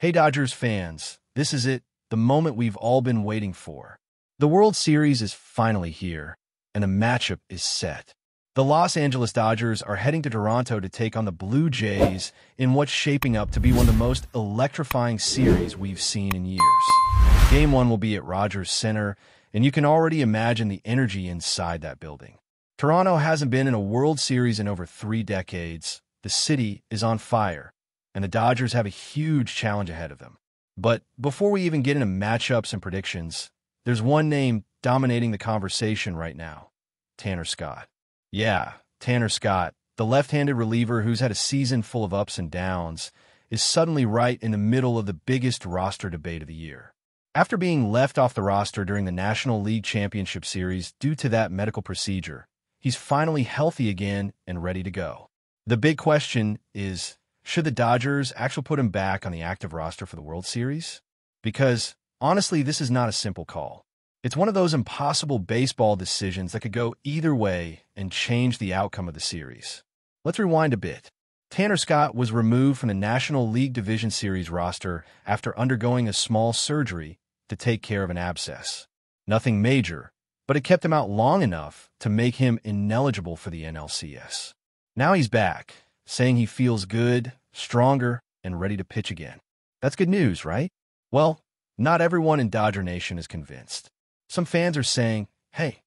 Hey Dodgers fans, this is it, the moment we've all been waiting for. The World Series is finally here, and the matchup is set. The Los Angeles Dodgers are heading to Toronto to take on the Blue Jays in what's shaping up to be one of the most electrifying series we've seen in years. Game 1 will be at Rogers Center, and you can already imagine the energy inside that building. Toronto hasn't been in a World Series in over 3 decades. The city is on fire, and the Dodgers have a huge challenge ahead of them. But before we even get into matchups and predictions, there's one name dominating the conversation right now: Tanner Scott. Yeah, Tanner Scott, the left-handed reliever who's had a season full of ups and downs, is suddenly right in the middle of the biggest roster debate of the year. After being left off the roster during the National League Championship Series due to that medical procedure, he's finally healthy again and ready to go. The big question is, should the Dodgers actually put him back on the active roster for the World Series? Because, honestly, this is not a simple call. It's one of those impossible baseball decisions that could go either way and change the outcome of the series. Let's rewind a bit. Tanner Scott was removed from the National League Division Series roster after undergoing a small surgery to take care of an abscess. Nothing major, but it kept him out long enough to make him ineligible for the NLCS. Now he's back, saying he feels good, stronger, and ready to pitch again. That's good news, right? Well, not everyone in Dodger Nation is convinced. Some fans are saying, hey,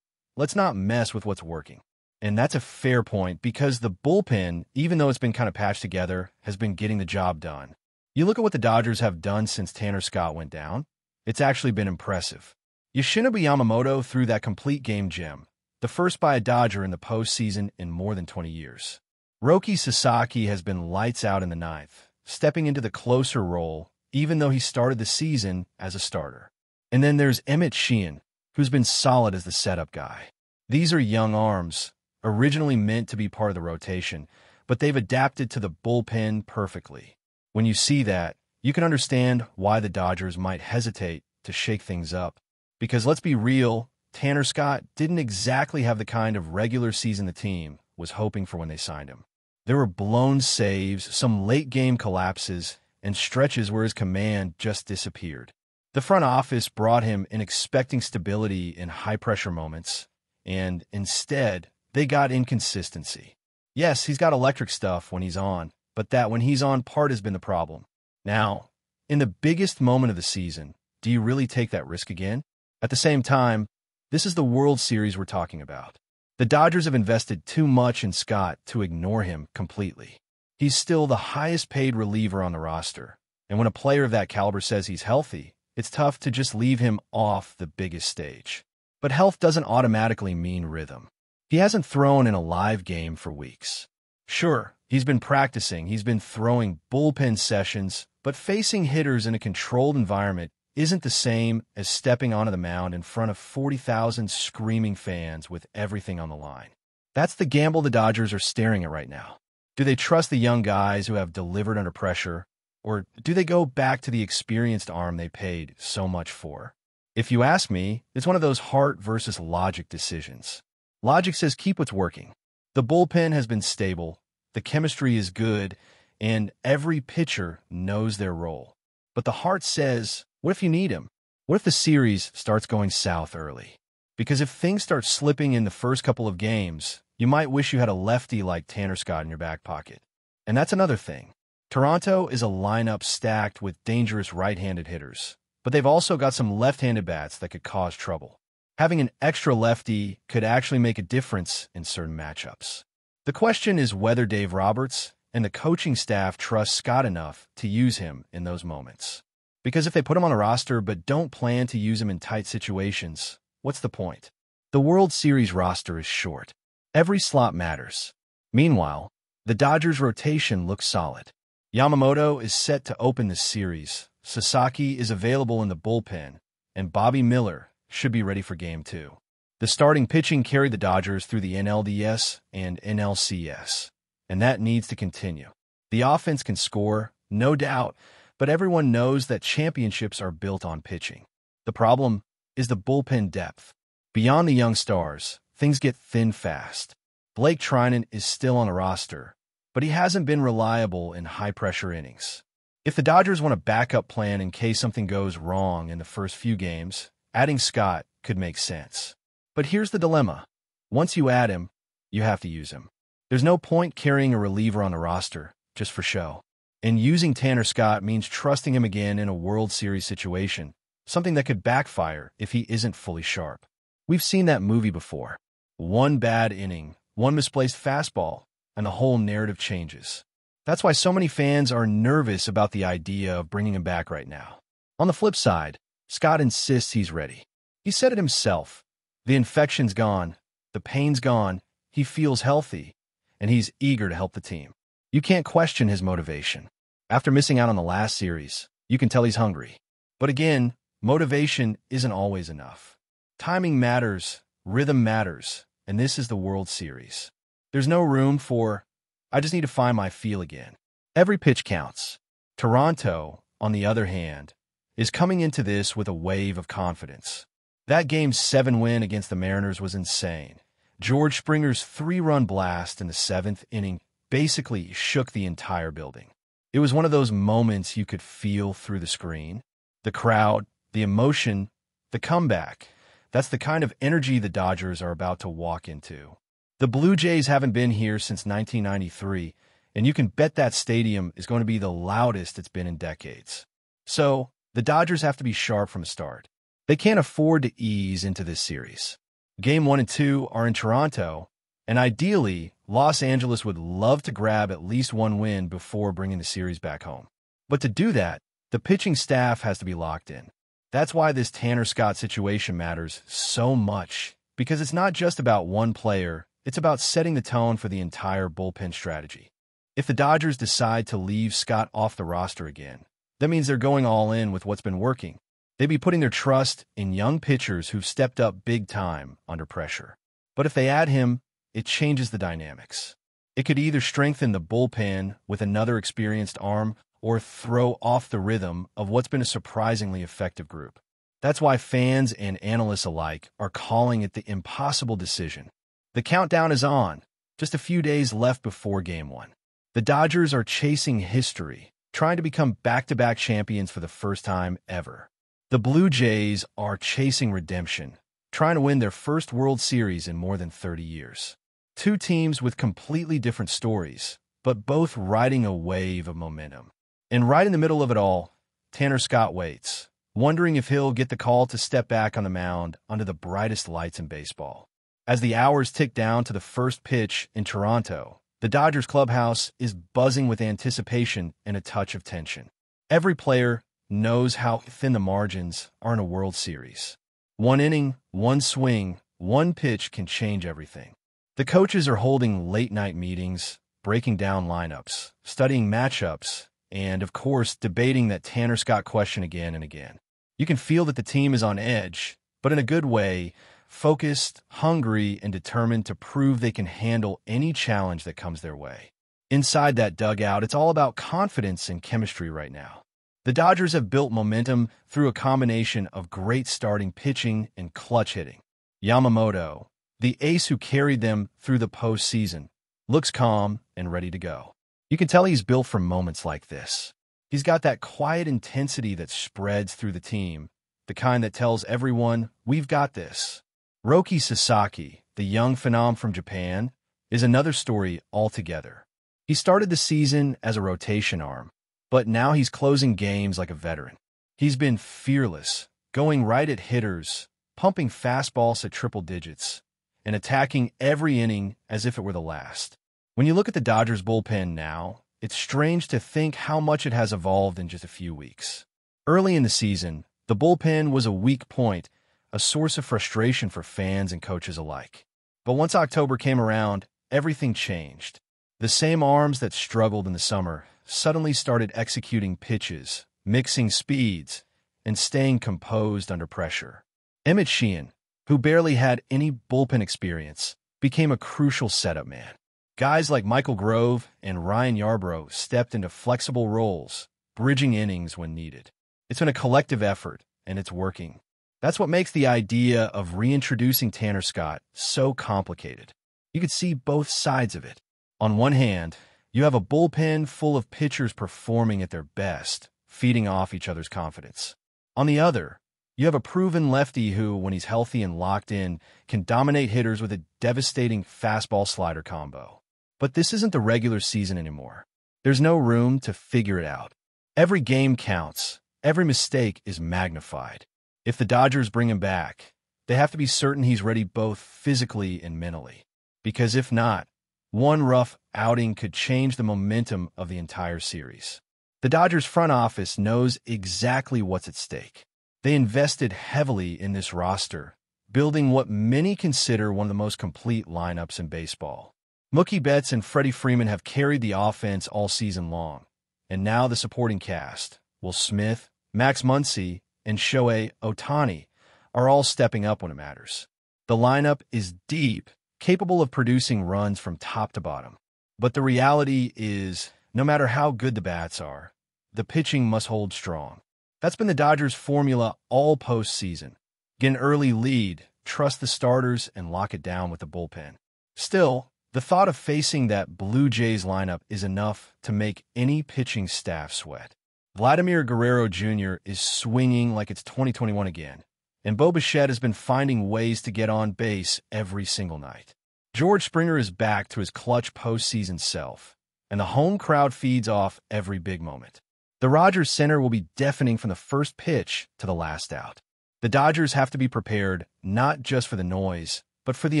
let's not mess with what's working. And that's a fair point because the bullpen, even though it's been kind of patched together, has been getting the job done. You look at what the Dodgers have done since Tanner Scott went down. It's actually been impressive. Yoshinobu Yamamoto threw that complete game gem, the first by a Dodger in the postseason in more than 20 years. Roki Sasaki has been lights out in the ninth, stepping into the closer role, even though he started the season as a starter. And then there's Emmett Sheehan, who's been solid as the setup guy. These are young arms, originally meant to be part of the rotation, but they've adapted to the bullpen perfectly. When you see that, you can understand why the Dodgers might hesitate to shake things up. Because let's be real, Tanner Scott didn't exactly have the kind of regular season the team was hoping for when they signed him. There were blown saves, some late-game collapses, and stretches where his command just disappeared. The front office brought him in expecting stability in high-pressure moments, and instead, they got inconsistency. Yes, he's got electric stuff when he's on, but that when he's on part has been the problem. Now, in the biggest moment of the season, do you really take that risk again? At the same time, this is the World Series we're talking about. The Dodgers have invested too much in Scott to ignore him completely. He's still the highest-paid reliever on the roster, and when a player of that caliber says he's healthy, it's tough to just leave him off the biggest stage. But health doesn't automatically mean rhythm. He hasn't thrown in a live game for weeks. Sure, he's been practicing, he's been throwing bullpen sessions, but facing hitters in a controlled environment isn't the same as stepping onto the mound in front of 40,000 screaming fans with everything on the line. That's the gamble the Dodgers are staring at right now. Do they trust the young guys who have delivered under pressure? Or do they go back to the experienced arm they paid so much for? If you ask me, it's one of those heart versus logic decisions. Logic says keep what's working. The bullpen has been stable, the chemistry is good, and every pitcher knows their role. But the heart says, what if you need him? What if the series starts going south early? Because if things start slipping in the first couple of games, you might wish you had a lefty like Tanner Scott in your back pocket. And that's another thing. Toronto is a lineup stacked with dangerous right-handed hitters, but they've also got some left-handed bats that could cause trouble. Having an extra lefty could actually make a difference in certain matchups. The question is whether Dave Roberts and the coaching staff trust Scott enough to use him in those moments. Because if they put him on a roster but don't plan to use him in tight situations, what's the point? The World Series roster is short. Every slot matters. Meanwhile, the Dodgers' rotation looks solid. Yamamoto is set to open this series, Sasaki is available in the bullpen, and Bobby Miller should be ready for Game 2. The starting pitching carried the Dodgers through the NLDS and NLCS, and that needs to continue. The offense can score, no doubt, but everyone knows that championships are built on pitching. The problem is the bullpen depth. Beyond the young stars, things get thin fast. Blake Trinan is still on the roster, but he hasn't been reliable in high-pressure innings. If the Dodgers want a backup plan in case something goes wrong in the first few games, adding Scott could make sense. But here's the dilemma. Once you add him, you have to use him. There's no point carrying a reliever on the roster just for show. And using Tanner Scott means trusting him again in a World Series situation, something that could backfire if he isn't fully sharp. We've seen that movie before. One bad inning, one misplaced fastball, and the whole narrative changes. That's why so many fans are nervous about the idea of bringing him back right now. On the flip side, Scott insists he's ready. He said it himself. The infection's gone, the pain's gone, he feels healthy, and he's eager to help the team. You can't question his motivation. After missing out on the last series, you can tell he's hungry. But again, motivation isn't always enough. Timing matters, rhythm matters, and this is the World Series. There's no room for, I just need to find my feel again. Every pitch counts. Toronto, on the other hand, is coming into this with a wave of confidence. That Game 7 win against the Mariners was insane. George Springer's 3-run blast in the 7th inning basically shook the entire building. It was one of those moments you could feel through the screen. The crowd, the emotion, the comeback. That's the kind of energy the Dodgers are about to walk into. The Blue Jays haven't been here since 1993, and you can bet that stadium is going to be the loudest it's been in decades. So, the Dodgers have to be sharp from the start. They can't afford to ease into this series. Game 1 and 2 are in Toronto, and ideally, Los Angeles would love to grab at least one win before bringing the series back home. But to do that, the pitching staff has to be locked in. That's why this Tanner Scott situation matters so much, because it's not just about one player, it's about setting the tone for the entire bullpen strategy. If the Dodgers decide to leave Scott off the roster again, that means they're going all in with what's been working. They'd be putting their trust in young pitchers who've stepped up big time under pressure. But if they add him, it changes the dynamics. It could either strengthen the bullpen with another experienced arm or throw off the rhythm of what's been a surprisingly effective group. That's why fans and analysts alike are calling it the impossible decision. The countdown is on, just a few days left before Game 1. The Dodgers are chasing history, trying to become back-to-back champions for the first time ever. The Blue Jays are chasing redemption, trying to win their first World Series in more than 30 years. Two teams with completely different stories, but both riding a wave of momentum. And right in the middle of it all, Tanner Scott waits, wondering if he'll get the call to step back on the mound under the brightest lights in baseball. As the hours tick down to the first pitch in Toronto, the Dodgers clubhouse is buzzing with anticipation and a touch of tension. Every player knows how thin the margins are in a World Series. One inning, one swing, one pitch can change everything. The coaches are holding late-night meetings, breaking down lineups, studying matchups, and, of course, debating that Tanner Scott question again and again. You can feel that the team is on edge, but in a good way, focused, hungry, and determined to prove they can handle any challenge that comes their way. Inside that dugout, it's all about confidence and chemistry right now. The Dodgers have built momentum through a combination of great starting pitching and clutch hitting. Yamamoto, the ace who carried them through the postseason, looks calm and ready to go. You can tell he's built for moments like this. He's got that quiet intensity that spreads through the team, the kind that tells everyone, we've got this. Roki Sasaki, the young phenom from Japan, is another story altogether. He started the season as a rotation arm, but now he's closing games like a veteran. He's been fearless, going right at hitters, pumping fastballs at triple digits, and attacking every inning as if it were the last. When you look at the Dodgers bullpen now, it's strange to think how much it has evolved in just a few weeks. Early in the season, the bullpen was a weak point, a source of frustration for fans and coaches alike. But once October came around, everything changed. The same arms that struggled in the summer suddenly started executing pitches, mixing speeds, and staying composed under pressure. Emmett Sheehan, who barely had any bullpen experience, became a crucial setup man. Guys like Michael Grove and Ryan Yarbrough stepped into flexible roles, bridging innings when needed. It's been a collective effort, and it's working. That's what makes the idea of reintroducing Tanner Scott so complicated. You could see both sides of it. On one hand, You have a bullpen full of pitchers performing at their best, feeding off each other's confidence. On the other, you have a proven lefty who, when he's healthy and locked in, can dominate hitters with a devastating fastball-slider combo. But this isn't the regular season anymore. There's no room to figure it out. Every game counts. Every mistake is magnified. If the Dodgers bring him back, they have to be certain he's ready both physically and mentally. Because if not, one rough outing could change the momentum of the entire series. The Dodgers front office knows exactly what's at stake. They invested heavily in this roster, building what many consider one of the most complete lineups in baseball. Mookie Betts and Freddie Freeman have carried the offense all season long, and now the supporting cast, Will Smith, Max Muncy, and Shohei Ohtani, are all stepping up when it matters. The lineup is deep, capable of producing runs from top to bottom. But the reality is, no matter how good the bats are, the pitching must hold strong. That's been the Dodgers' formula all postseason. Get an early lead, trust the starters, and lock it down with the bullpen. Still, the thought of facing that Blue Jays lineup is enough to make any pitching staff sweat. Vladimir Guerrero Jr. is swinging like it's 2021 again, and Bo Bichette has been finding ways to get on base every single night. George Springer is back to his clutch postseason self, and the home crowd feeds off every big moment. The Rogers Center will be deafening from the first pitch to the last out. The Dodgers have to be prepared not just for the noise, but for the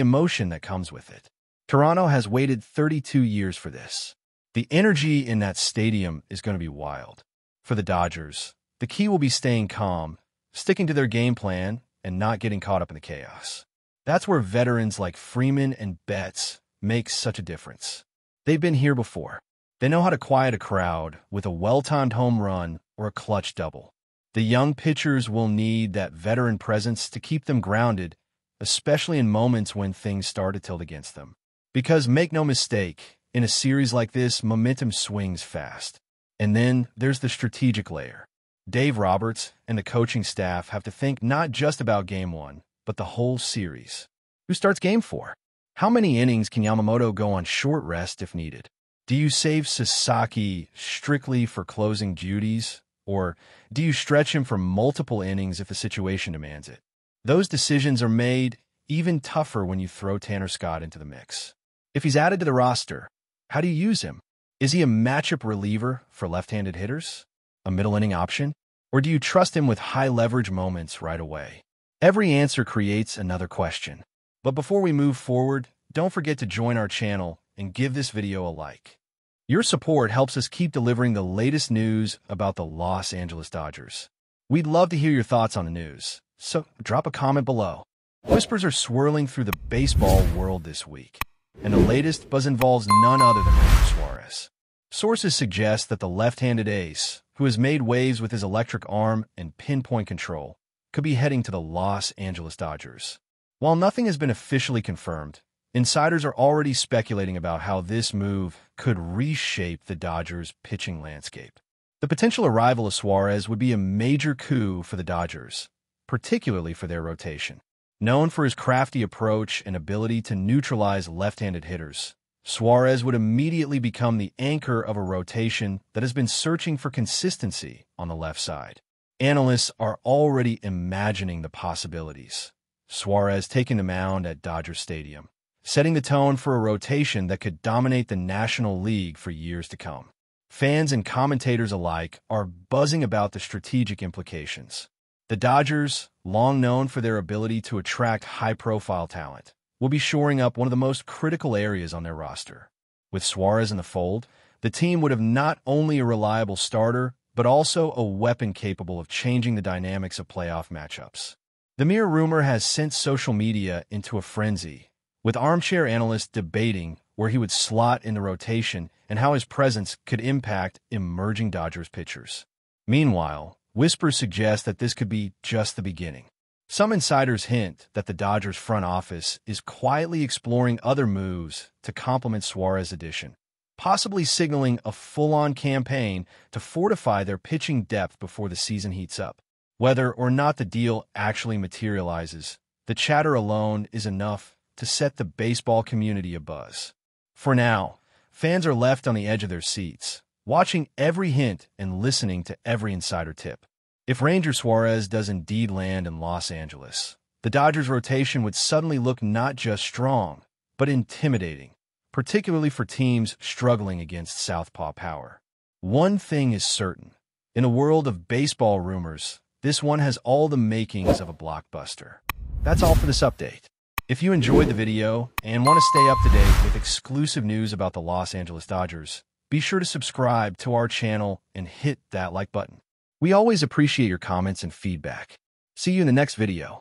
emotion that comes with it. Toronto has waited 32 years for this. The energy in that stadium is going to be wild. For the Dodgers, the key will be staying calm, sticking to their game plan, and not getting caught up in the chaos. That's where veterans like Freeman and Betts make such a difference. They've been here before. They know how to quiet a crowd with a well-timed home run or a clutch double. The young pitchers will need that veteran presence to keep them grounded, especially in moments when things start to tilt against them. Because make no mistake, in a series like this, momentum swings fast. And then there's the strategic layer. Dave Roberts and the coaching staff have to think not just about Game 1, but the whole series. Who starts Game 4? How many innings can Yamamoto go on short rest if needed? Do you save Sasaki strictly for closing duties, or do you stretch him for multiple innings if the situation demands it? Those decisions are made even tougher when you throw Tanner Scott into the mix. If he's added to the roster, how do you use him? Is he a matchup reliever for left-handed hitters? A middle-inning option? Or do you trust him with high-leverage moments right away? Every answer creates another question. But before we move forward, don't forget to join our channel and give this video a like. Your support helps us keep delivering the latest news about the Los Angeles Dodgers. We'd love to hear your thoughts on the news, so drop a comment below. Whispers are swirling through the baseball world this week, and the latest buzz involves none other than SUÁREZ. Sources suggest that the left-handed ace, who has made waves with his electric arm and pinpoint control, could be heading to the Los Angeles Dodgers. While nothing has been officially confirmed, insiders are already speculating about how this move could reshape the Dodgers' pitching landscape. The potential arrival of SUÁREZ would be a major coup for the Dodgers, particularly for their rotation. Known for his crafty approach and ability to neutralize left-handed hitters, SUÁREZ would immediately become the anchor of a rotation that has been searching for consistency on the left side. Analysts are already imagining the possibilities. SUÁREZ taking the mound at Dodger Stadium, setting the tone for a rotation that could dominate the National League for years to come. Fans and commentators alike are buzzing about the strategic implications. The Dodgers, long known for their ability to attract high-profile talent, will be shoring up one of the most critical areas on their roster. With SUÁREZ in the fold, the team would have not only a reliable starter, but also a weapon capable of changing the dynamics of playoff matchups. The mere rumor has sent social media into a frenzy, with armchair analysts debating where he would slot in the rotation and how his presence could impact emerging Dodgers pitchers. Meanwhile, whispers suggest that this could be just the beginning. Some insiders hint that the Dodgers front office is quietly exploring other moves to complement SUÁREZ's addition, possibly signaling a full-on campaign to fortify their pitching depth before the season heats up. Whether or not the deal actually materializes, the chatter alone is enough to set the baseball community abuzz. For now, Fans are left on the edge of their seats, watching every hint and listening to every insider tip. If Ranger Suárez does indeed land in Los Angeles, the Dodgers' rotation would suddenly look not just strong, but intimidating, particularly for teams struggling against southpaw power. One thing is certain. In a world of baseball rumors, this one has all the makings of a blockbuster. That's all for this update. If you enjoyed the video and want to stay up to date with exclusive news about the Los Angeles Dodgers, be sure to subscribe to our channel and hit that like button. We always appreciate your comments and feedback. See you in the next video.